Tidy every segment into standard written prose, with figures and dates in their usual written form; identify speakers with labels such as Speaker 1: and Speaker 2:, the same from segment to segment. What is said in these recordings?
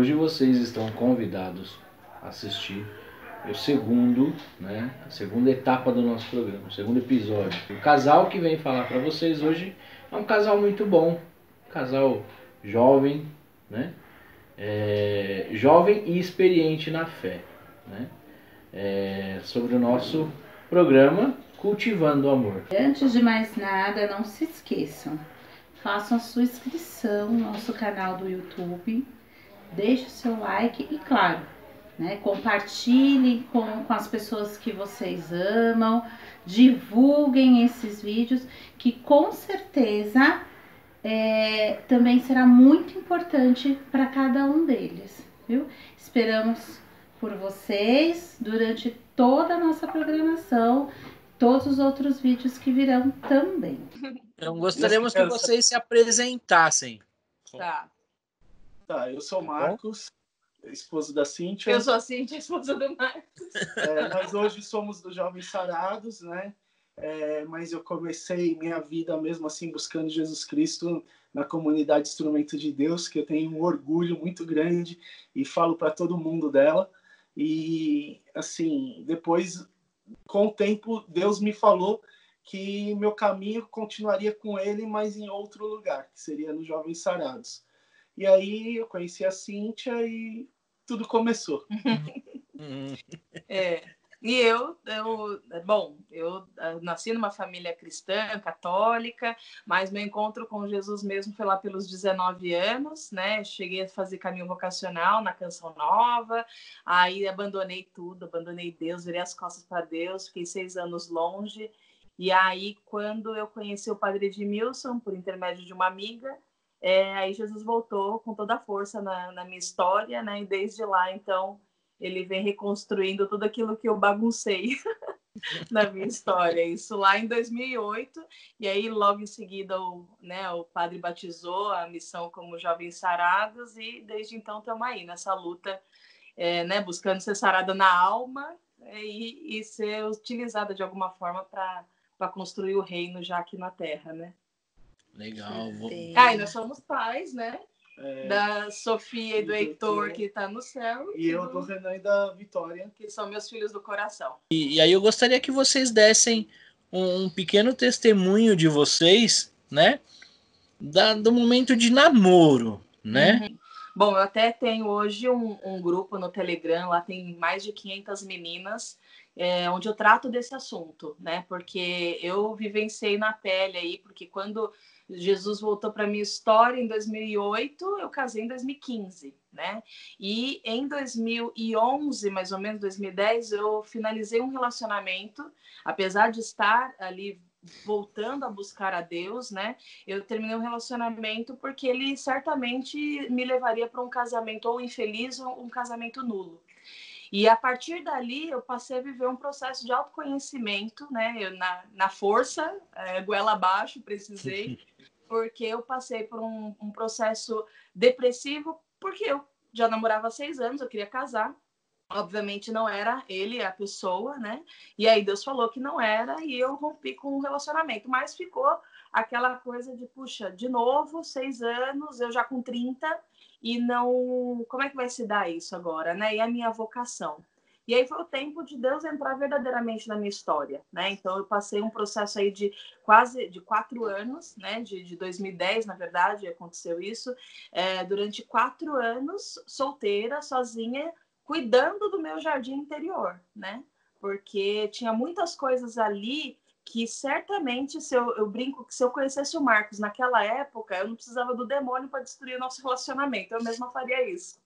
Speaker 1: hoje vocês estão convidados a assistir o segundo, né, a segunda etapa do nosso programa, o segundo episódio. O casal que vem falar para vocês hoje é um casal muito bom, um casal jovem, né, jovem e experiente na fé, né, sobre o nosso programa Cultivando o Amor.
Speaker 2: Antes de mais nada, não se esqueçam, façam a sua inscrição no nosso canal do YouTube, deixe o seu like e, claro, né, compartilhem com as pessoas que vocês amam, divulguem esses vídeos, que com certeza também será muito importante para cada um deles, viu? Esperamos por vocês durante toda a nossa programação, todos os outros vídeos que virão também.
Speaker 3: Então gostaríamos que vocês se apresentassem.
Speaker 4: Tá, eu sou o Marcos, esposo da Cíntia.
Speaker 5: Eu sou a Cíntia, esposa do Marcos.
Speaker 4: Nós hoje somos dos Jovens Sarados, né? Mas eu comecei minha vida mesmo assim buscando Jesus Cristo na comunidade Instrumento de Deus, que eu tenho um orgulho muito grande e falo para todo mundo dela. E assim, depois, com o tempo, Deus me falou que meu caminho continuaria com ele, mas em outro lugar, que seria no Jovens Sarados. E aí eu conheci a Cíntia e tudo começou.
Speaker 5: E eu nasci numa família cristã, católica, mas meu encontro com Jesus mesmo foi lá pelos 19 anos, né? Cheguei a fazer caminho vocacional na Canção Nova, aí abandonei tudo, abandonei Deus, virei as costas para Deus, fiquei 6 anos longe. E aí, quando eu conheci o padre Edmilson, por intermédio de uma amiga, aí Jesus voltou com toda a força na minha história, né? E desde lá, então, ele vem reconstruindo tudo aquilo que eu baguncei na minha história. Isso lá em 2008, e aí logo em seguida o padre batizou a missão como Jovens Sarados, e desde então estamos aí nessa luta, buscando ser sarada na alma e ser utilizada de alguma forma para construir o reino já aqui na Terra, né?
Speaker 3: Legal.
Speaker 5: E nós somos pais, né? Da Sofia e do Heitor, que está no céu.
Speaker 4: E eu do Renan e da Vitória,
Speaker 5: que são meus filhos do coração.
Speaker 3: E aí eu gostaria que vocês dessem um pequeno testemunho de vocês, né? Do momento de namoro, né?
Speaker 5: Uhum. Bom, eu até tenho hoje um grupo no Telegram, lá tem mais de 500 meninas, onde eu trato desse assunto, né? Porque eu vivenciei na pele aí, porque quando Jesus voltou para minha história em 2008, eu casei em 2015, né? E em 2011, mais ou menos 2010, eu finalizei um relacionamento, apesar de estar ali voltando a buscar a Deus, né? Eu terminei um relacionamento porque ele certamente me levaria para um casamento ou infeliz ou um casamento nulo. E a partir dali eu passei a viver um processo de autoconhecimento, né? Eu na força, goela abaixo, precisei, porque eu passei por um processo depressivo, porque eu já namorava há 6 anos, eu queria casar. Obviamente não era ele a pessoa, né? E aí Deus falou que não era e eu rompi com o relacionamento. Mas ficou aquela coisa de, puxa, de novo, 6 anos, eu já com 30 e não... Como é que vai se dar isso agora, né? E a minha vocação. E aí foi o tempo de Deus entrar verdadeiramente na minha história, né? Então eu passei um processo aí de quase 4 anos, né? De 2010, na verdade, aconteceu isso. Durante 4 anos, solteira, sozinha, cuidando do meu jardim interior, né? Porque tinha muitas coisas ali que certamente, eu brinco que se eu conhecesse o Marcos naquela época, eu não precisava do demônio para destruir o nosso relacionamento, eu mesma faria isso.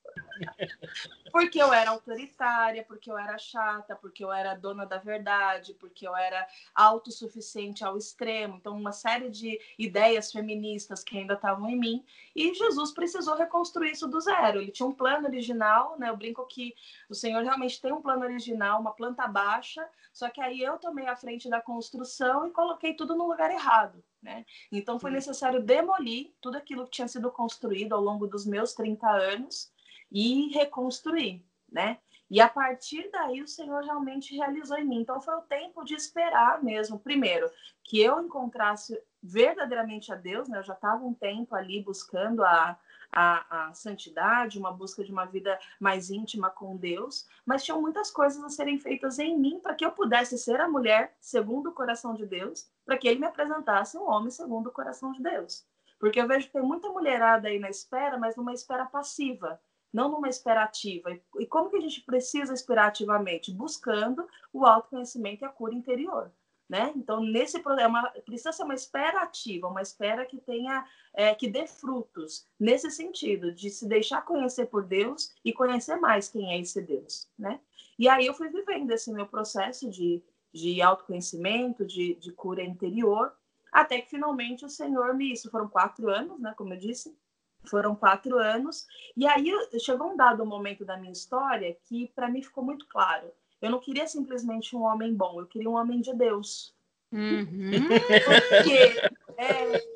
Speaker 5: Porque eu era autoritária, porque eu era chata, porque eu era dona da verdade, porque eu era autossuficiente ao extremo. Então, uma série de ideias feministas que ainda estavam em mim. E Jesus precisou reconstruir isso do zero. Ele tinha um plano original, né? Eu brinco que o Senhor realmente tem um plano original, uma planta baixa, só que aí eu tomei a frente da construção e coloquei tudo no lugar errado, né? Então, foi necessário demolir tudo aquilo que tinha sido construído ao longo dos meus 30 anos e reconstruir, né? E a partir daí o Senhor realmente realizou em mim. Então foi o tempo de esperar mesmo, primeiro, que eu encontrasse verdadeiramente a Deus, né? Eu já estava um tempo ali buscando a a santidade, uma busca de uma vida mais íntima com Deus, mas tinham muitas coisas a serem feitas em mim para que eu pudesse ser a mulher segundo o coração de Deus, para que ele me apresentasse um homem segundo o coração de Deus. Porque eu vejo que tem muita mulherada aí na espera, mas numa espera passiva, não numa espera ativa. E como que a gente precisa esperar ativamente? Buscando o autoconhecimento e a cura interior. Né? Então, nesse programa, precisa ser uma espera ativa, uma espera que tenha, que dê frutos, nesse sentido, de se deixar conhecer por Deus e conhecer mais quem é esse Deus. Né? E aí eu fui vivendo esse meu processo de autoconhecimento, de cura interior, até que finalmente o Senhor isso foram 4 anos, né, como eu disse, foram 4 anos, e aí chegou um dado momento da minha história que para mim ficou muito claro. Eu não queria simplesmente um homem bom, eu queria um homem de Deus.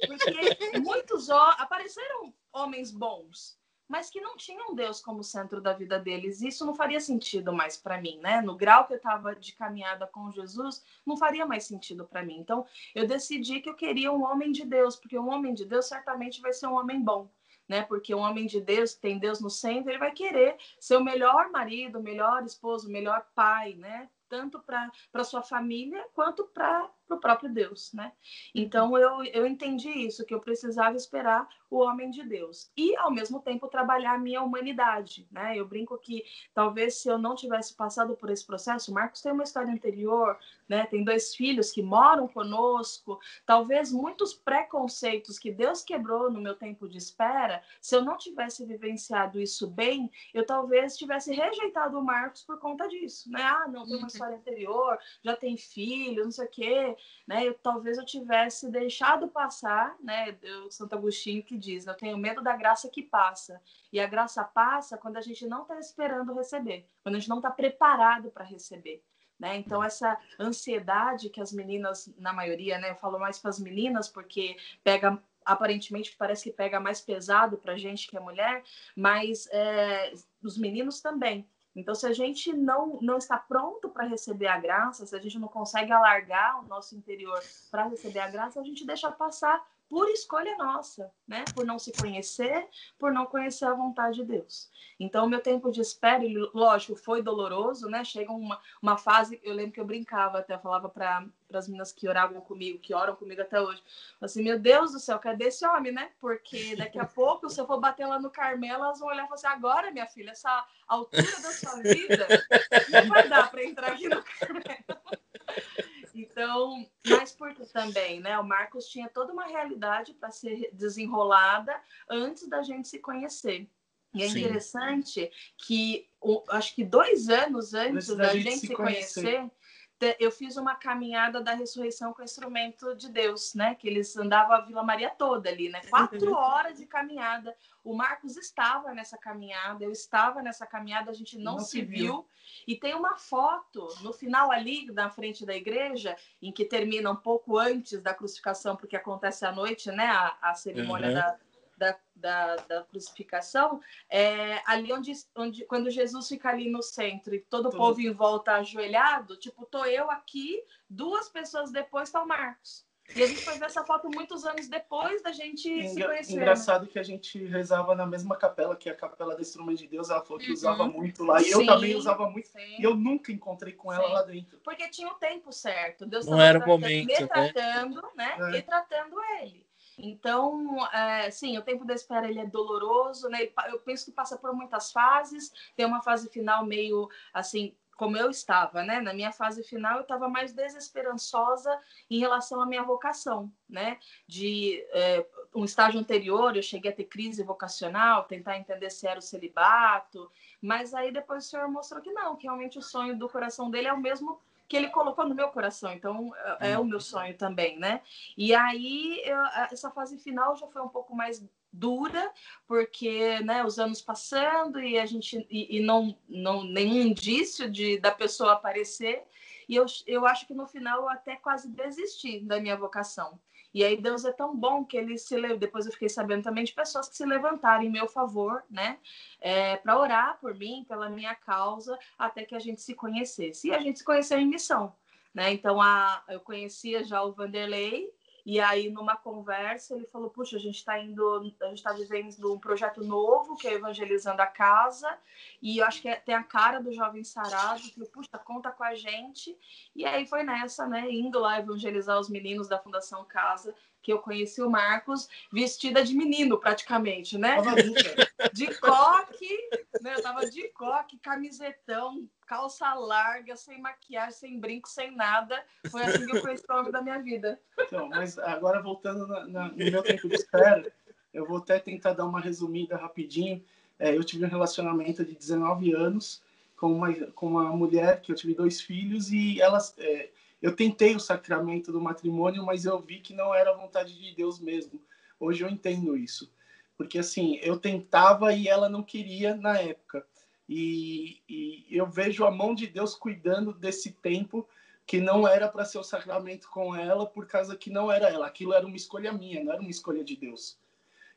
Speaker 5: Porque muitos apareceram homens bons, mas que não tinham Deus como centro da vida deles. Isso não faria sentido mais para mim, né? No grau que eu estava de caminhada com Jesus, não faria mais sentido para mim. Então, eu decidi que eu queria um homem de Deus, porque um homem de Deus certamente vai ser um homem bom. Né? Porque um homem de Deus, que tem Deus no centro, ele vai querer ser o melhor marido, o melhor esposo, o melhor pai, né? Tanto para sua família quanto para o próprio Deus, né? Então eu entendi isso, que eu precisava esperar o homem de Deus e ao mesmo tempo trabalhar a minha humanidade, né? Eu brinco que talvez se eu não tivesse passado por esse processo, o Marcos tem uma história anterior, né? Tem 2 filhos que moram conosco, talvez muitos preconceitos que Deus quebrou no meu tempo de espera, se eu não tivesse vivenciado isso bem, eu talvez tivesse rejeitado o Marcos por conta disso, né? Ah, não, tem uma história anterior, já tem filhos, não sei o quê, né? Talvez eu tivesse deixado passar, né? O Santo Agostinho que diz, eu tenho medo da graça que passa. E a graça passa quando a gente não está esperando receber, quando a gente não está preparado para receber. Né? Então, essa ansiedade que as meninas, na maioria, né? Eu falo mais para as meninas, porque aparentemente parece que pega mais pesado para a gente que é mulher, mas os meninos também. Então, se a gente não está pronto para receber a graça, se a gente não consegue alargar o nosso interior para receber a graça, a gente deixa passar por escolha nossa, né? Por não se conhecer, por não conhecer a vontade de Deus. Então, o meu tempo de espera, lógico, foi doloroso, né? Chega uma fase, eu lembro que eu brincava até, falava para as meninas que oravam comigo, que oram comigo até hoje, assim, meu Deus do céu, cadê esse homem, né? Porque daqui a pouco, se eu for bater lá no Carmelo, elas vão olhar e falar assim, agora, minha filha, essa altura da sua vida, não vai dar para entrar aqui no Carmelo. Então, mas porque também, né? O Marcos tinha toda uma realidade para ser desenrolada antes da gente se conhecer. E é interessante que, acho que 2 anos antes da gente se conhecer, eu fiz uma caminhada da ressurreição com o instrumento de Deus, né? Que eles andavam a Vila Maria toda ali, né? 4 horas de caminhada. O Marcos estava nessa caminhada, eu estava nessa caminhada, a gente não se viu. E tem uma foto no final ali, na frente da igreja, em que termina um pouco antes da crucificação, porque acontece à noite, né? A cerimônia da crucificação, ali onde quando Jesus fica ali no centro e todo o povo em volta ajoelhado, tipo, tô eu aqui, 2 pessoas depois tá o Marcos. E a gente foi ver essa foto muitos anos depois da gente se conhecer.
Speaker 4: Engraçado, né? Que a gente rezava na mesma capela, que é a Capela do Instrumento de Deus. Ela falou que usava muito lá. E eu também usava muito. E eu nunca encontrei com ela lá dentro.
Speaker 5: Porque tinha o tempo certo. Deus
Speaker 3: estava
Speaker 5: me tratando, né? E tratando ele. Então, sim, o tempo da espera ele é doloroso, né? Eu penso que passa por muitas fases. Tem uma fase final meio assim, como eu estava, né? Na minha fase final, eu estava mais desesperançosa em relação à minha vocação, né? De um estágio anterior, eu cheguei a ter crise vocacional, tentar entender se era o celibato, mas aí depois o Senhor mostrou que não, que realmente o sonho do coração dele é o mesmo que ele colocou no meu coração, então é o meu sonho também, né? E aí, essa fase final já foi um pouco mais dura, porque, né, os anos passando e a gente não nenhum indício da pessoa aparecer, e eu acho que no final eu até quase desisti da minha vocação. E aí Deus é tão bom que ele depois eu fiquei sabendo também de pessoas que se levantaram em meu favor, né, para orar por mim, pela minha causa, até que a gente se conhecesse. E a gente se conheceu em missão, né? Então eu conhecia já o Vanderlei, E aí, numa conversa, ele falou, puxa, a gente está vivendo um projeto novo, que é Evangelizando a Casa, e eu acho que tem a cara do Jovem Sarado. Eu falei, puxa, conta com a gente. E aí foi nessa, né, indo lá evangelizar os meninos da Fundação Casa, que eu conheci o Marcos vestida de menino, praticamente, né? De coque, né? Eu tava de coque, camisetão, calça larga, sem maquiagem, sem brinco, sem nada. Foi assim que eu conheci o homem da minha vida.
Speaker 4: Então, mas agora voltando no meu tempo de espera, eu vou até tentar dar uma resumida rapidinho. Eu tive um relacionamento de 19 anos com uma mulher que eu tive 2 filhos e eu tentei o sacramento do matrimônio, mas eu vi que não era a vontade de Deus mesmo. Hoje eu entendo isso. Porque, assim, eu tentava e ela não queria na época. E eu vejo a mão de Deus cuidando desse tempo que não era para ser o sacramento com ela, por causa que não era ela. Aquilo era uma escolha minha, não era uma escolha de Deus.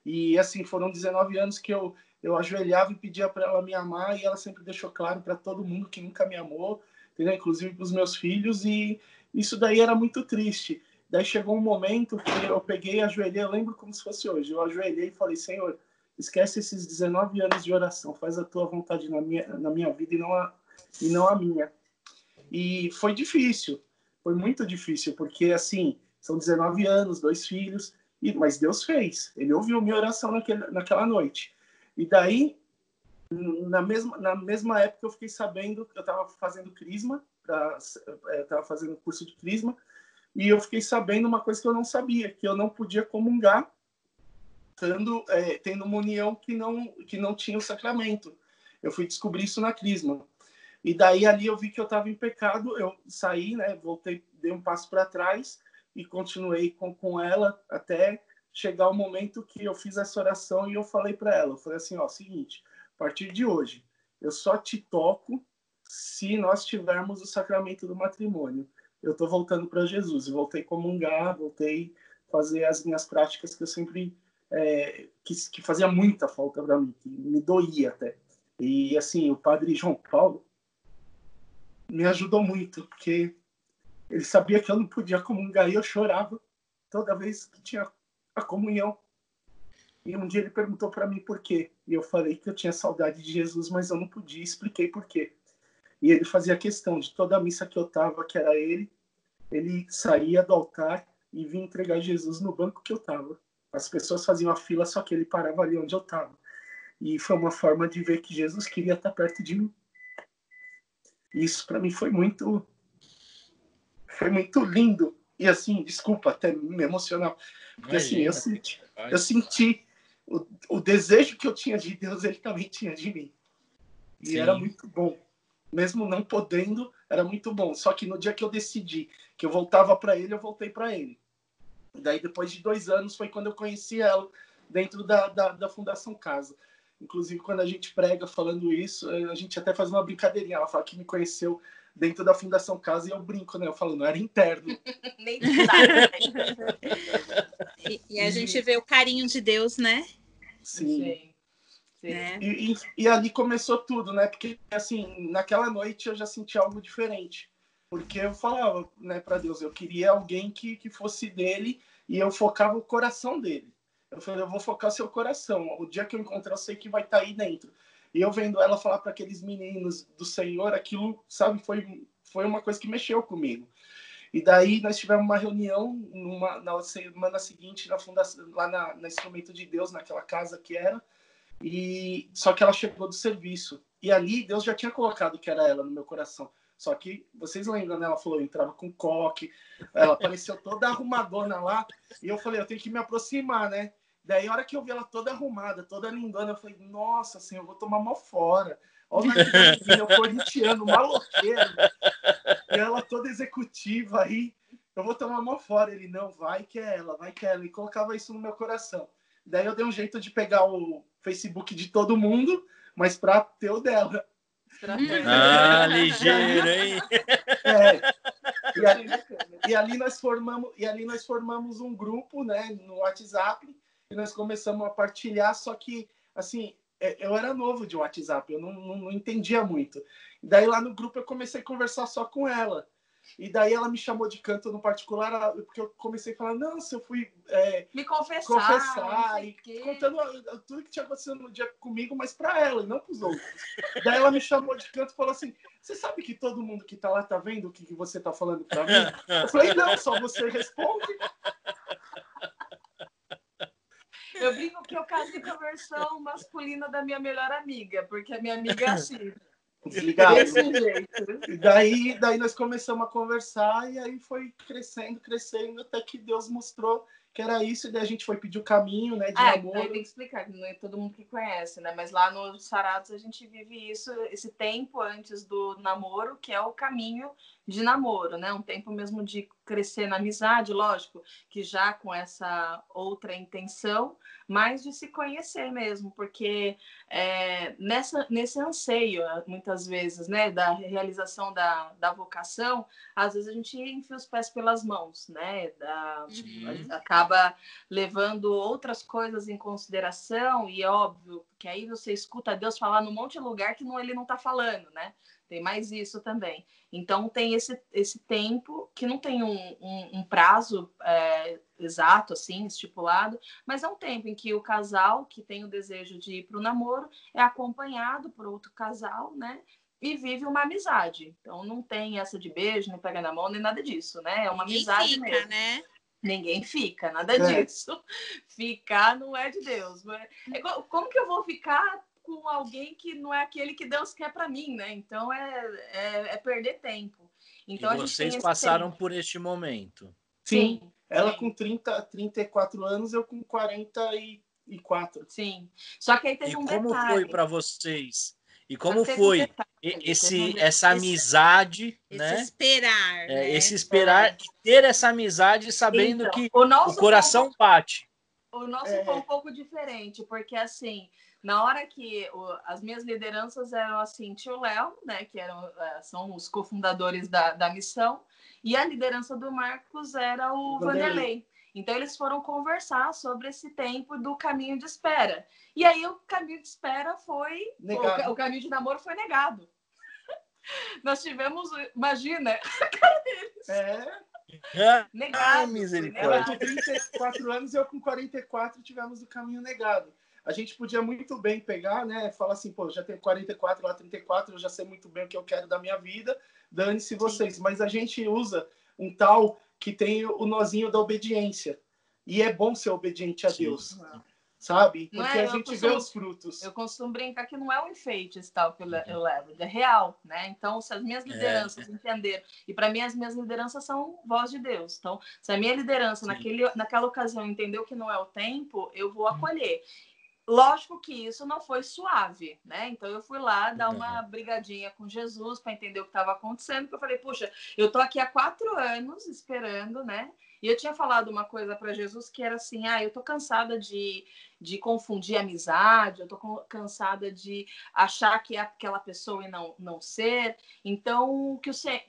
Speaker 4: E, assim, foram 19 anos que eu ajoelhava e pedia para ela me amar, e ela sempre deixou claro para todo mundo que nunca me amou, entendeu? Inclusive para os meus filhos, e isso daí era muito triste. Daí chegou um momento que eu peguei e ajoelhei, eu lembro como se fosse hoje, eu ajoelhei e falei, Senhor, esquece esses 19 anos de oração, faz a tua vontade na minha vida e não a minha. E foi difícil, foi muito difícil, porque, assim, são 19 anos, 2 filhos, mas Deus fez. Ele ouviu minha oração naquela noite. E daí, na mesma época, eu fiquei sabendo que eu estava fazendo crisma, estava fazendo curso de crisma, e eu fiquei sabendo uma coisa que eu não sabia, que eu não podia comungar tendo uma união que não tinha o sacramento. Eu fui descobrir isso na crisma. E daí ali eu vi que eu estava em pecado, eu saí, né, voltei, dei um passo para trás e continuei com ela até chegar o momento que eu fiz essa oração e eu falei para ela, eu falei assim, ó, seguinte, a partir de hoje, eu só te toco se nós tivermos o sacramento do matrimônio. Eu estou voltando para Jesus, eu voltei a comungar, voltei a fazer as minhas práticas que eu sempre que fazia muita falta para mim, que me doía até. E assim, o padre João Paulo me ajudou muito, porque ele sabia que eu não podia comungar e eu chorava toda vez que tinha a comunhão. E um dia ele perguntou para mim por quê. E eu falei que eu tinha saudade de Jesus, mas eu não podia, expliquei por quê. E ele fazia questão de toda a missa que eu estava, que era ele saía do altar e vinha entregar Jesus no banco que eu estava. As pessoas faziam a fila, só que ele parava ali onde eu estava. E foi uma forma de ver que Jesus queria estar perto de mim. Isso para mim foi muito lindo. E assim, desculpa até me emocionar, porque imagina, assim, eu senti o desejo que eu tinha de Deus, ele também tinha de mim. E sim, era muito bom. Mesmo não podendo, era muito bom. Só que no dia que eu decidi que eu voltava para ele, eu voltei para ele. Daí, depois de 2 anos, foi quando eu conheci ela dentro da Fundação Casa. Inclusive, quando a gente prega falando isso, a gente até faz uma brincadeirinha. Ela fala que me conheceu dentro da Fundação Casa e eu brinco, né? Eu falo, não era interno.
Speaker 5: Nem de nada.
Speaker 2: E a gente vê o carinho de Deus, né?
Speaker 4: Sim. É. E ali começou tudo, né? Porque, assim, naquela noite eu já senti algo diferente. Porque eu falava, né, para Deus, eu queria alguém que fosse dele e eu focava o coração dele. Eu falei, eu vou focar o seu coração. O dia que eu encontrar, eu sei que vai estar aí dentro. E eu vendo ela falar para aqueles meninos do Senhor, aquilo, sabe, foi uma coisa que mexeu comigo. E daí nós tivemos uma reunião na semana seguinte na fundação, lá na Instrumento de Deus, naquela casa que era. E só que ela chegou do serviço. E ali Deus já tinha colocado que era ela no meu coração. Só que, vocês lembram, né? Ela falou, eu entrava com coque. Ela apareceu toda arrumadona lá. E eu falei, eu tenho que me aproximar, né? Daí, a hora que eu vi ela toda arrumada, toda lindona, eu falei, nossa, assim, eu vou tomar mal fora. Olha o corintiano, maloqueiro. E ela toda executiva aí. Eu vou tomar mal fora. Ele, não, vai que é ela, vai que é ela. E colocava isso no meu coração. Daí eu dei um jeito de pegar o Facebook de todo mundo, mas para ter o dela.
Speaker 3: Ah, ligeiro, hein?
Speaker 4: E ali nós formamos um grupo, né, no WhatsApp, e nós começamos a partilhar, só que, assim, eu era novo de WhatsApp, eu não entendia muito. Daí lá no grupo eu comecei a conversar só com ela. E daí ela me chamou de canto no particular, porque eu comecei a falar, nossa, eu fui
Speaker 5: me confessar
Speaker 4: e contando tudo que tinha acontecido no dia comigo, mas para ela e não para os outros. Daí ela me chamou de canto e falou assim, você sabe que todo mundo que tá lá tá vendo o que você tá falando para mim? Eu falei, não, só você responde.
Speaker 5: Eu brinco que eu casei com a versão masculina da minha melhor amiga, porque a minha amiga é assim.
Speaker 4: Desligado.
Speaker 5: Desse jeito.
Speaker 4: E daí nós começamos a conversar e aí foi crescendo, até que Deus mostrou que era isso, e daí a gente foi pedir o caminho, né, de namoro.
Speaker 5: Aí tem que explicar, que não é todo mundo que conhece, né? Mas lá no Sarados a gente vive isso, esse tempo antes do namoro, que é o caminho de namoro, né? Um tempo mesmo de crescer na amizade, lógico, que já com essa outra intenção, mas de se conhecer mesmo, porque nesse anseio, muitas vezes, né, da realização da vocação, às vezes a gente enfia os pés pelas mãos, né? Acaba levando outras coisas em consideração, e é óbvio que aí você escuta Deus falar num monte de lugar que ele não está falando, né? Tem mais isso também. Então, tem esse tempo que não tem um prazo exato, assim, estipulado, mas é um tempo em que o casal que tem o desejo de ir para o namoro é acompanhado por outro casal, né? E vive uma amizade. Então, não tem essa de beijo, nem pega na mão, nem nada disso, né? É uma amizade mesmo.
Speaker 6: Né?
Speaker 5: Ninguém fica, nada disso. Ficar não é de Deus. Como que eu vou ficar com alguém que não é aquele que Deus quer para mim, né? Então é perder tempo. Então,
Speaker 3: e vocês passaram por este momento.
Speaker 4: Sim. Ela com 34 anos, eu com 44.
Speaker 5: Sim. Só que aí teve um detalhe.
Speaker 3: E como foi para vocês? E como foi essa amizade, né?
Speaker 6: Esse esperar, né?
Speaker 3: Esse esperar e ter essa amizade sabendo que o coração bate.
Speaker 5: O nosso foi um pouco diferente, porque assim, na hora que as minhas lideranças eram assim, tio Léo, né, que são os cofundadores da missão, e a liderança do Marcos era o Vanderlei. Então, eles foram conversar sobre esse tempo do caminho de espera. E aí, o caminho de espera foi... O caminho de namoro foi negado. Nós tivemos... Imagina, a cara deles. Negado.
Speaker 4: Ela com 34 anos e eu com 44 tivemos o caminho negado. A gente podia muito bem pegar, né? Falar assim, pô, já tenho 44, lá 34, eu já sei muito bem o que eu quero da minha vida, dane-se vocês. Mas a gente usa um tal que tem o nozinho da obediência. E é bom ser obediente a Deus, sabe? Porque a gente vê os frutos.
Speaker 5: Eu costumo brincar que não é um enfeite esse tal que eu levo, é real, né? Então, se as minhas lideranças entenderam, e para mim as minhas lideranças são voz de Deus. Então, se a minha liderança naquela ocasião entendeu que não é o tempo, eu vou acolher. Lógico que isso não foi suave, né? Então eu fui lá dar uma brigadinha com Jesus para entender o que estava acontecendo, porque eu falei, puxa, eu tô aqui há 4 anos esperando, né? E eu tinha falado uma coisa para Jesus que era assim, eu tô cansada de confundir amizade, eu tô cansada de achar que é aquela pessoa e não ser. Então,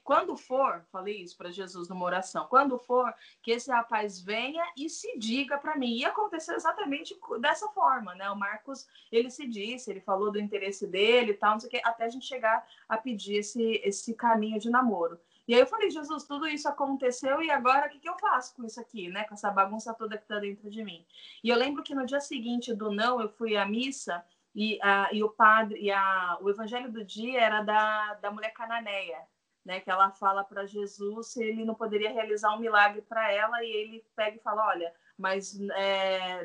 Speaker 5: quando for, falei isso para Jesus numa oração, quando for, que esse rapaz venha e se diga para mim. E aconteceu exatamente dessa forma, né? O Marcos, ele se disse, ele falou do interesse dele e tal, não sei o quê, até a gente chegar a pedir esse caminho de namoro. E aí eu falei, Jesus, tudo isso aconteceu e agora o que eu faço com isso aqui, né? Com essa bagunça toda que tá dentro de mim. E eu lembro que no dia seguinte do não, eu fui à missa e o padre, o evangelho do dia era da mulher cananeia, né? Que ela fala para Jesus se ele não poderia realizar um milagre para ela, e ele pega e fala, olha, mas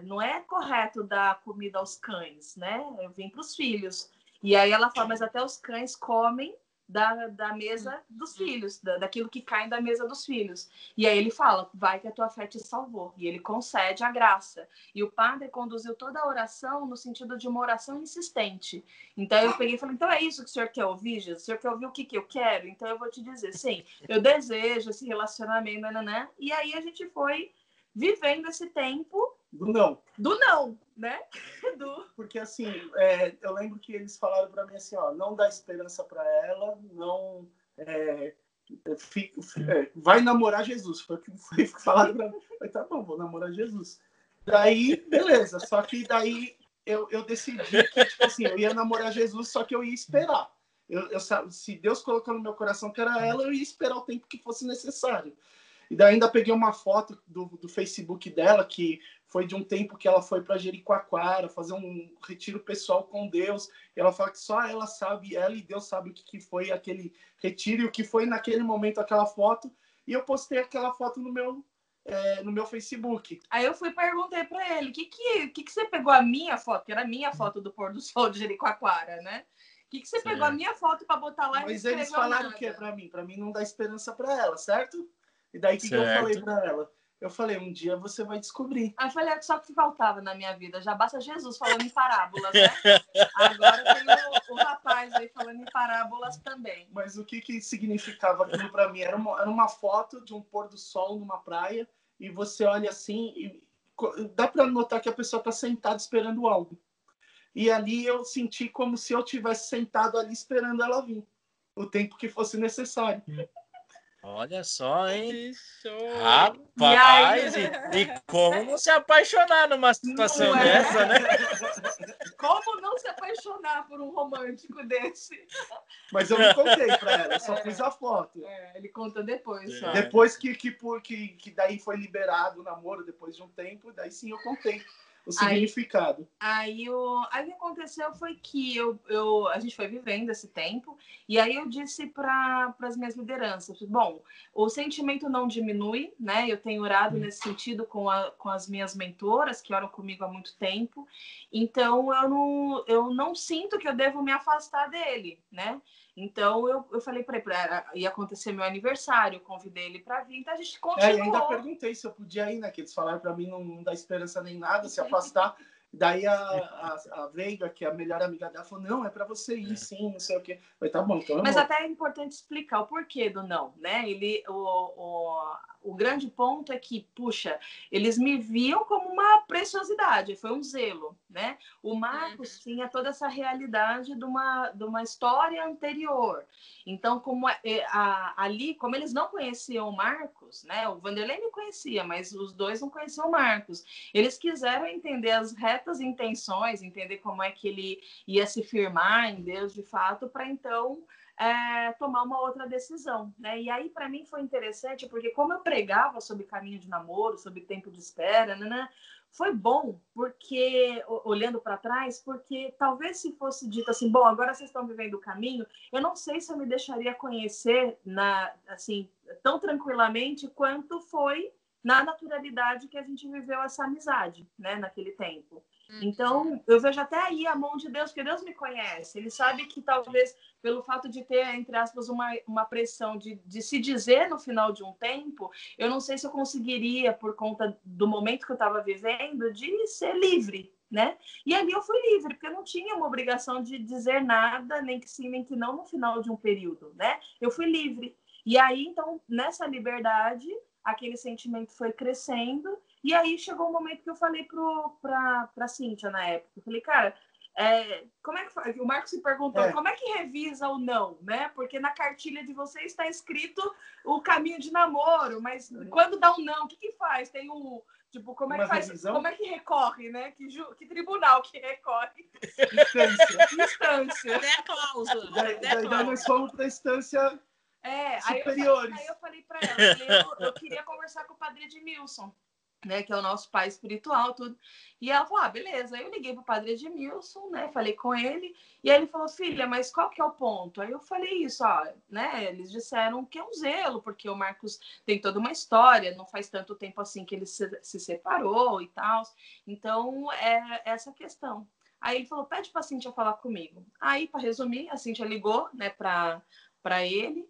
Speaker 5: não é correto dar comida aos cães, né? Eu vim para os filhos. E aí ela fala, mas até os cães comem da mesa dos filhos, daquilo que cai da mesa dos filhos. E aí ele fala, vai que a tua fé te salvou. E ele concede a graça. E o padre conduziu toda a oração no sentido de uma oração insistente. Então eu peguei e falei, então é isso que o senhor quer ouvir, Jesus? O senhor quer ouvir o que eu quero? Então eu vou te dizer, sim, eu desejo esse relacionamento, né? E aí a gente foi vivendo esse tempo
Speaker 4: do não,
Speaker 5: né?
Speaker 4: Porque assim, eu lembro que eles falaram para mim assim, ó, não dá esperança para ela, não vai namorar Jesus, foi o que foi falado para mim. Falei, tá bom, vou namorar Jesus. Daí, beleza, só que daí eu decidi que, tipo assim, eu ia namorar Jesus, só que eu ia esperar. se Deus colocou no meu coração que era ela, eu ia esperar o tempo que fosse necessário. E daí ainda peguei uma foto do Facebook dela, que foi de um tempo que ela foi para Jericoacoara fazer um retiro pessoal com Deus. E ela fala que só ela sabe, ela e Deus sabem o que foi aquele retiro e o que foi naquele momento aquela foto. E eu postei aquela foto no meu Facebook.
Speaker 5: Aí eu fui e perguntei para ele, que você pegou a minha foto, que era a minha foto do pôr do sol de Jericoacoara, né? Que você pegou a minha foto para botar lá e não escreveu nada?
Speaker 4: Mas eles falaram o que para mim? Para mim não dá esperança para ela, certo? E daí o que eu falei para ela? Eu falei, um dia você vai descobrir.
Speaker 5: Aí eu falei, só que faltava na minha vida. Já basta Jesus falando em parábolas, né? Agora tem o rapaz aí falando em parábolas também.
Speaker 4: Mas o que significava aquilo para mim? Era uma foto de um pôr do sol numa praia e você olha assim e dá para notar que a pessoa está sentada esperando algo. E ali eu senti como se eu tivesse sentado ali esperando ela vir. O tempo que fosse necessário.
Speaker 3: Olha só, hein?
Speaker 6: Isso.
Speaker 3: Rapaz, e como não se apaixonar numa situação dessa, né?
Speaker 5: Como não se apaixonar por um romântico desse?
Speaker 4: Mas eu não contei pra ela, eu só fiz a foto.
Speaker 5: Ele conta depois. Só.
Speaker 4: Depois que daí foi liberado o namoro, depois de um tempo, daí sim eu contei o significado.
Speaker 5: Aí o que aconteceu foi que a gente foi vivendo esse tempo, e aí eu disse para as minhas lideranças, bom, o sentimento não diminui, né? Eu tenho orado nesse sentido com as minhas mentoras, que oram comigo há muito tempo, então eu não sinto que eu devo me afastar dele, né? Então eu falei para ele, ia acontecer meu aniversário, eu convidei ele para vir, então a gente continuou.
Speaker 4: Eu ainda perguntei se eu podia ir, né? Que eles falaram para mim não dar esperança nem nada, se afastar. Daí a Veiga, que é a melhor amiga dela, falou, não, é para você ir, sim, não sei o quê. Falei, tá bom, então.
Speaker 5: Mas até é importante explicar o porquê do não, né? O grande ponto é que, puxa, eles me viam como uma preciosidade, foi um zelo, né? O Marcos tinha toda essa realidade de uma história anterior. Então, ali, como eles não conheciam o Marcos, né? O Vanderlei me conhecia, mas os dois não conheciam o Marcos. Eles quiseram entender as retas intenções, entender como é que ele ia se firmar em Deus de fato, para então tomar uma outra decisão, né? E aí para mim foi interessante porque como eu pregava sobre caminho de namoro, sobre tempo de espera, né? Foi bom porque olhando para trás, porque talvez se fosse dito assim, bom, agora vocês estão vivendo o caminho, eu não sei se eu me deixaria conhecer assim tão tranquilamente quanto foi na naturalidade que a gente viveu essa amizade, né? Naquele tempo. Então, eu vejo até aí a mão de Deus, porque Deus me conhece. Ele sabe que talvez, pelo fato de ter, entre aspas, uma pressão de se dizer no final de um tempo, eu não sei se eu conseguiria, por conta do momento que eu estava vivendo, de ser livre, né? E ali eu fui livre, porque eu não tinha uma obrigação de dizer nada, nem que sim, nem que não, no final de um período, né? Eu fui livre. E aí, então, nessa liberdade, aquele sentimento foi crescendo. E aí chegou um momento que eu falei pra Cíntia na época. Eu falei, cara, como é que faz? O Marcos se perguntou, como é que revisa o não, né? Porque na cartilha de vocês está escrito o caminho de namoro, mas quando dá um não, o que faz? Tem o... Tipo, como é que faz? Revisão? Como é que recorre, né? Que tribunal que recorre? Instância.
Speaker 6: Até a cláusula.
Speaker 4: Daí nós fomos para a instância superiores.
Speaker 5: Aí eu falei para ela, eu queria conversar com o padre Edmilson, né, que é o nosso pai espiritual, tudo. E ela falou, beleza. Aí eu liguei pro padre Edmilson, né, falei com ele, e aí ele falou, filha, mas qual que é o ponto? Aí eu falei isso, né, eles disseram que é um zelo, porque o Marcos tem toda uma história, não faz tanto tempo assim que ele se separou e tal, então é essa questão. Aí ele falou, pede pra Cíntia falar comigo. Aí, para resumir, a Cíntia ligou, né, para ele,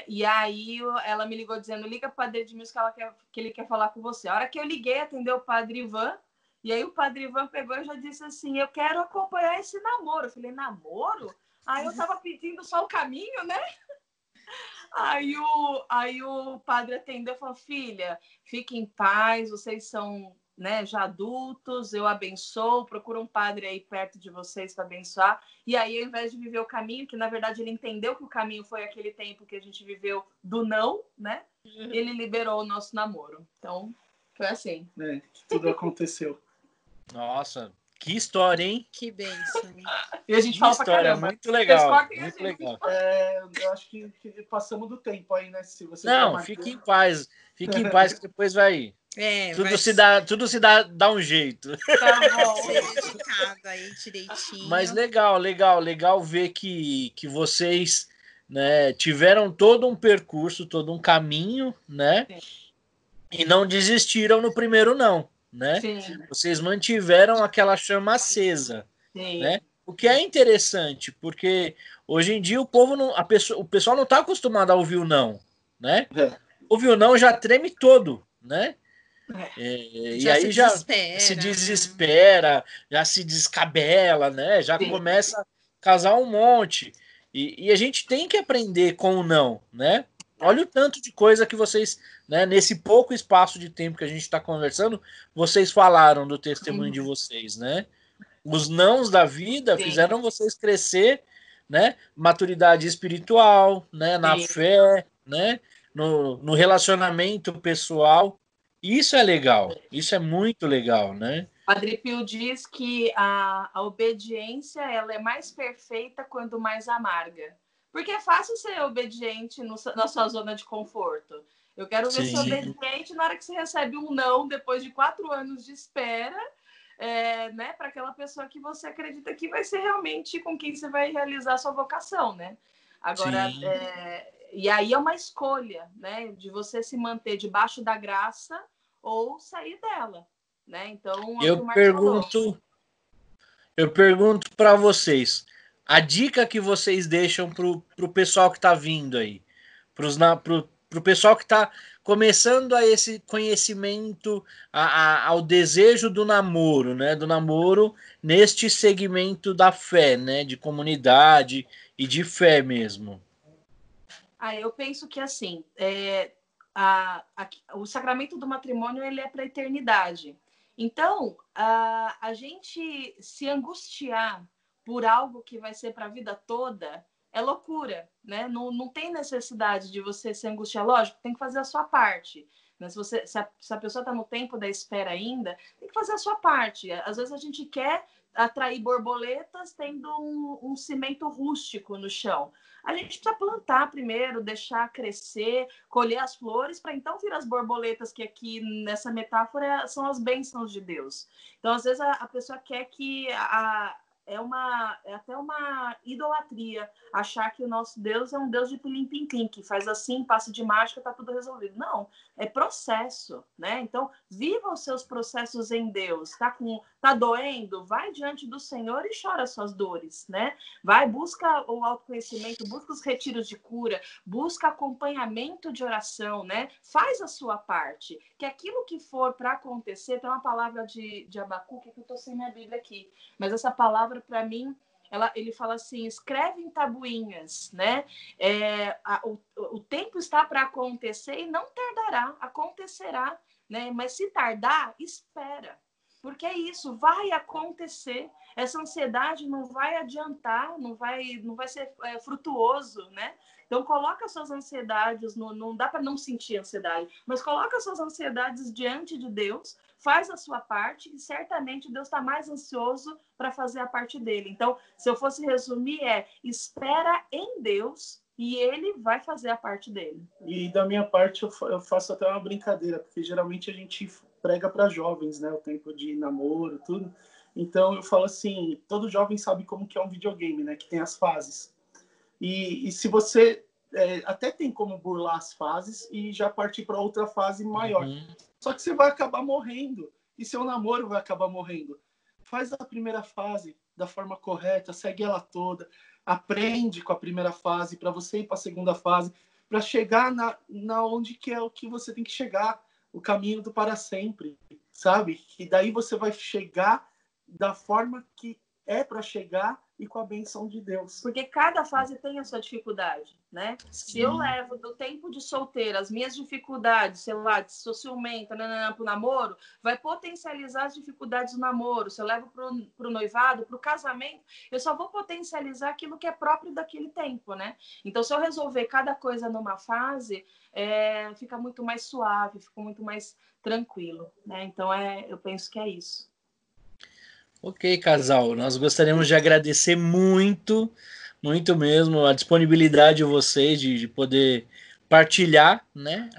Speaker 5: e aí ela me ligou dizendo, liga para o padre Edmilson que ele quer falar com você. A hora que eu liguei, atendeu o padre Ivan, e aí o padre Ivan pegou e já disse assim, eu quero acompanhar esse namoro. Eu falei, namoro? Aí eu tava pedindo só o caminho, né? Aí o padre atendeu e falou, filha, fique em paz, vocês são, né, já adultos, eu abençoo, procura um padre aí perto de vocês para abençoar. E aí, ao invés de viver o caminho, que na verdade ele entendeu que o caminho foi aquele tempo que a gente viveu do não, né? Ele liberou o nosso namoro. Então, foi assim.
Speaker 4: Tudo aconteceu.
Speaker 3: Nossa, Que história, hein?
Speaker 6: Que bênção.
Speaker 5: E a gente
Speaker 3: Que
Speaker 5: fala pra
Speaker 3: história,
Speaker 5: caramba.
Speaker 3: muito legal.
Speaker 5: Vocês cortem a
Speaker 3: Muito
Speaker 5: gente.
Speaker 3: legal.
Speaker 4: Eu acho que passamos do tempo aí, né? Se você
Speaker 3: Não,
Speaker 4: tá
Speaker 3: fique em
Speaker 4: marcando.
Speaker 3: paz. Fique em paz que depois vai.
Speaker 6: Vai
Speaker 3: Tudo se dá um jeito.
Speaker 5: Tá bom.
Speaker 6: ser editado aí direitinho.
Speaker 3: Mas legal ver que vocês, né, tiveram todo um percurso, todo um caminho, né?
Speaker 5: Sim.
Speaker 3: E não desistiram no primeiro não, né?
Speaker 5: Sim,
Speaker 3: Vocês mantiveram aquela chama acesa,
Speaker 5: sim.
Speaker 3: né? O que é interessante, porque hoje em dia o povo não, o pessoal não está acostumado a ouvir o não, né? Ouvir o não já treme todo, né? E aí já se desespera, já se descabela, né? Já
Speaker 5: Sim.
Speaker 3: começa a casar um monte. E a gente tem que aprender com o não, né? Olha o tanto de coisa que vocês, né, nesse pouco espaço de tempo que a gente está conversando, vocês falaram do testemunho de vocês, né? Os nãos da vida fizeram vocês crescer, né? Maturidade espiritual, né? Na fé, né? No relacionamento pessoal. Isso é legal. Isso é muito legal, né?
Speaker 5: Padre Pio diz que a obediência ela é mais perfeita quando mais amarga. Porque é fácil ser obediente na sua zona de conforto. Eu quero ver ser obediente na hora que você recebe um não, depois de 4 anos de espera, né, para aquela pessoa que você acredita que vai ser realmente com quem você vai realizar a sua vocação, né? Agora, e aí é uma escolha, né, de você se manter debaixo da graça ou sair dela, né? Então,
Speaker 3: eu pergunto para vocês, a dica que vocês deixam pro pessoal que está vindo aí, pro pessoal que está começando a esse conhecimento, ao desejo do namoro, né? Do namoro neste segmento da fé, né? De comunidade e de fé mesmo.
Speaker 5: Eu penso que assim, o sacramento do matrimônio ele é para a eternidade. Então, a gente se angustiar por algo que vai ser para a vida toda é loucura, né? Não tem necessidade de você se angustiar. Lógico, tem que fazer a sua parte. Né? Se a pessoa está no tempo da espera ainda, tem que fazer a sua parte. Às vezes a gente quer atrair borboletas tendo um cimento rústico no chão. A gente precisa plantar primeiro, deixar crescer, colher as flores, para então vir as borboletas, que aqui nessa metáfora são as bênçãos de Deus. Então, às vezes, a pessoa quer que é até uma idolatria achar que o nosso Deus é um Deus de pilim-pim-pim, que faz assim, passe de mágica, tá tudo resolvido. Não, é processo, né? Então, viva os seus processos em Deus. Tá doendo? Vai diante do Senhor e chora suas dores, né? Vai, busca o autoconhecimento, busca os retiros de cura, busca acompanhamento de oração, né? Faz a sua parte. Que aquilo que for para acontecer, tem uma palavra de Abacuque, que eu tô sem minha Bíblia aqui, mas essa palavra, para mim, ele fala assim, escreve em tabuinhas, né? O tempo está para acontecer e não tardará, acontecerá, né? Mas se tardar, espera. Porque é isso, vai acontecer. Essa ansiedade não vai adiantar, não vai ser frutuoso, né? Então, coloca suas ansiedades, não dá para não sentir ansiedade, mas coloca suas ansiedades diante de Deus, faz a sua parte e certamente Deus está mais ansioso para fazer a parte dele. Então, se eu fosse resumir, espera em Deus e ele vai fazer a parte dele.
Speaker 4: E da minha parte, eu faço até uma brincadeira, porque geralmente a gente prega para jovens, né? O tempo de namoro, tudo. Então, eu falo assim, todo jovem sabe como que é um videogame, né? Que tem as fases. E se você... até tem como burlar as fases e já partir para outra fase maior. Só que você vai acabar morrendo. E seu namoro vai acabar morrendo. Faz a primeira fase da forma correta, segue ela toda. Aprende com a primeira fase para você ir para a segunda fase, para chegar na onde que é o que você tem que chegar, o caminho do para sempre, sabe? E daí você vai chegar da forma que é para chegar e com a benção de Deus.
Speaker 5: Porque cada fase tem a sua dificuldade, né?
Speaker 6: Sim.
Speaker 5: Se eu levo do tempo de solteira as minhas dificuldades, sei lá, de sou ciumenta, para o namoro, vai potencializar as dificuldades do namoro. Se eu levo para o noivado, para o casamento, eu só vou potencializar aquilo que é próprio daquele tempo, né? Então, se eu resolver cada coisa numa fase, fica muito mais suave, fica muito mais tranquilo, né? Então, eu penso que é isso.
Speaker 3: Ok, casal, nós gostaríamos de agradecer muito, muito mesmo a disponibilidade de vocês de poder partilhar, né,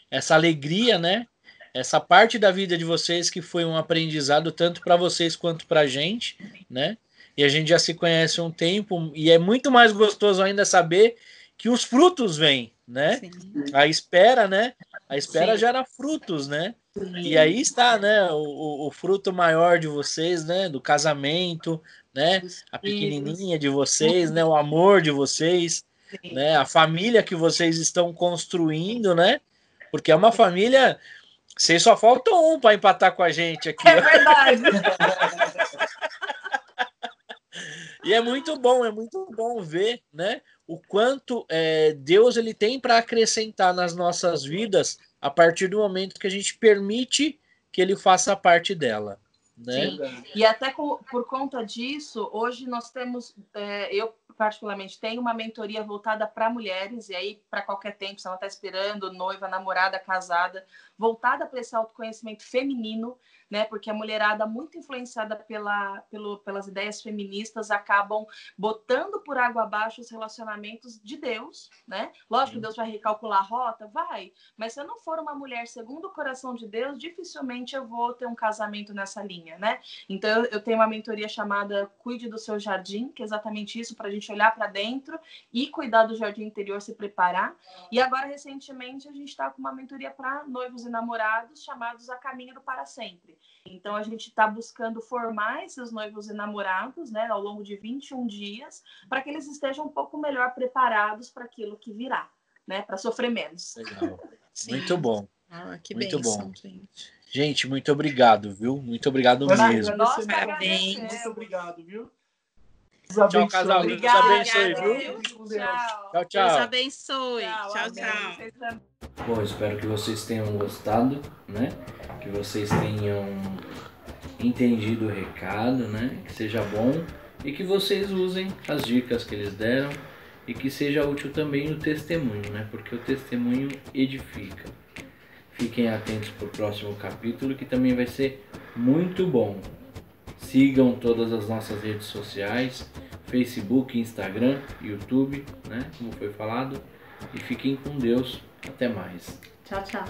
Speaker 3: essa alegria, né, essa parte da vida de vocês que foi um aprendizado tanto para vocês quanto para a gente, né, e a gente já se conhece há um tempo e é muito mais gostoso ainda saber que os frutos vêm, né,
Speaker 6: Sim.
Speaker 3: a espera, né, a espera
Speaker 5: Sim.
Speaker 3: gera frutos, né, e aí está, né, o fruto maior de vocês, né, do casamento, né, a pequenininha de vocês, né, o amor de vocês, né, a família que vocês estão construindo, né, porque é uma família, vocês só faltam um para empatar com a gente aqui,
Speaker 5: É
Speaker 3: ó.
Speaker 5: verdade.
Speaker 3: E é muito bom ver, né, o quanto Deus ele tem para acrescentar nas nossas vidas a partir do momento que a gente permite que ele faça parte dela, né?
Speaker 5: Sim, e até por conta disso, hoje nós temos, eu particularmente tenho uma mentoria voltada para mulheres, e aí para qualquer tempo, se ela está esperando, noiva, namorada, casada, voltada para esse autoconhecimento feminino, né? Porque a mulherada, muito influenciada pelas ideias feministas, acabam botando por água abaixo os relacionamentos de Deus, né? Lógico que Deus vai recalcular a rota, vai, mas se eu não for uma mulher segundo o coração de Deus, dificilmente eu vou ter um casamento nessa linha, né? Então eu tenho uma mentoria chamada Cuide do Seu Jardim, que é exatamente isso, para a gente olhar para dentro e cuidar do jardim interior, se preparar. E agora, recentemente, a gente está com uma mentoria para noivos e namorados, chamados A Caminho do Para Sempre. Então a gente está buscando formar esses noivos e namorados, né, ao longo de 21 dias, para que eles estejam um pouco melhor preparados para aquilo que virá, né, para sofrer menos.
Speaker 3: Legal.
Speaker 6: Sim.
Speaker 3: Muito bom.
Speaker 6: Ah, que
Speaker 3: Muito
Speaker 6: bênção,
Speaker 3: bom.
Speaker 6: gente.
Speaker 3: Gente, muito obrigado, viu? Muito obrigado
Speaker 4: Nós
Speaker 3: mesmo.
Speaker 5: Nós que
Speaker 6: Parabéns.
Speaker 5: agradecemos.
Speaker 4: Muito obrigado, viu?
Speaker 3: Tchau, casal. Deus
Speaker 5: Obrigada,
Speaker 3: abençoe, viu?
Speaker 5: tchau.
Speaker 3: Tchau,
Speaker 6: Deus
Speaker 3: tchau.
Speaker 6: abençoe. Tchau,
Speaker 5: Amém.
Speaker 6: tchau.
Speaker 5: Vocês também.
Speaker 1: Bom, espero que vocês tenham gostado, né? Que vocês tenham entendido o recado, né? Que seja bom e que vocês usem as dicas que eles deram e que seja útil também o testemunho, né? Porque o testemunho edifica. Fiquem atentos para o próximo capítulo que também vai ser muito bom. Sigam todas as nossas redes sociais, Facebook, Instagram, YouTube, né? Como foi falado. E fiquem com Deus. Até mais.
Speaker 2: Tchau, tchau.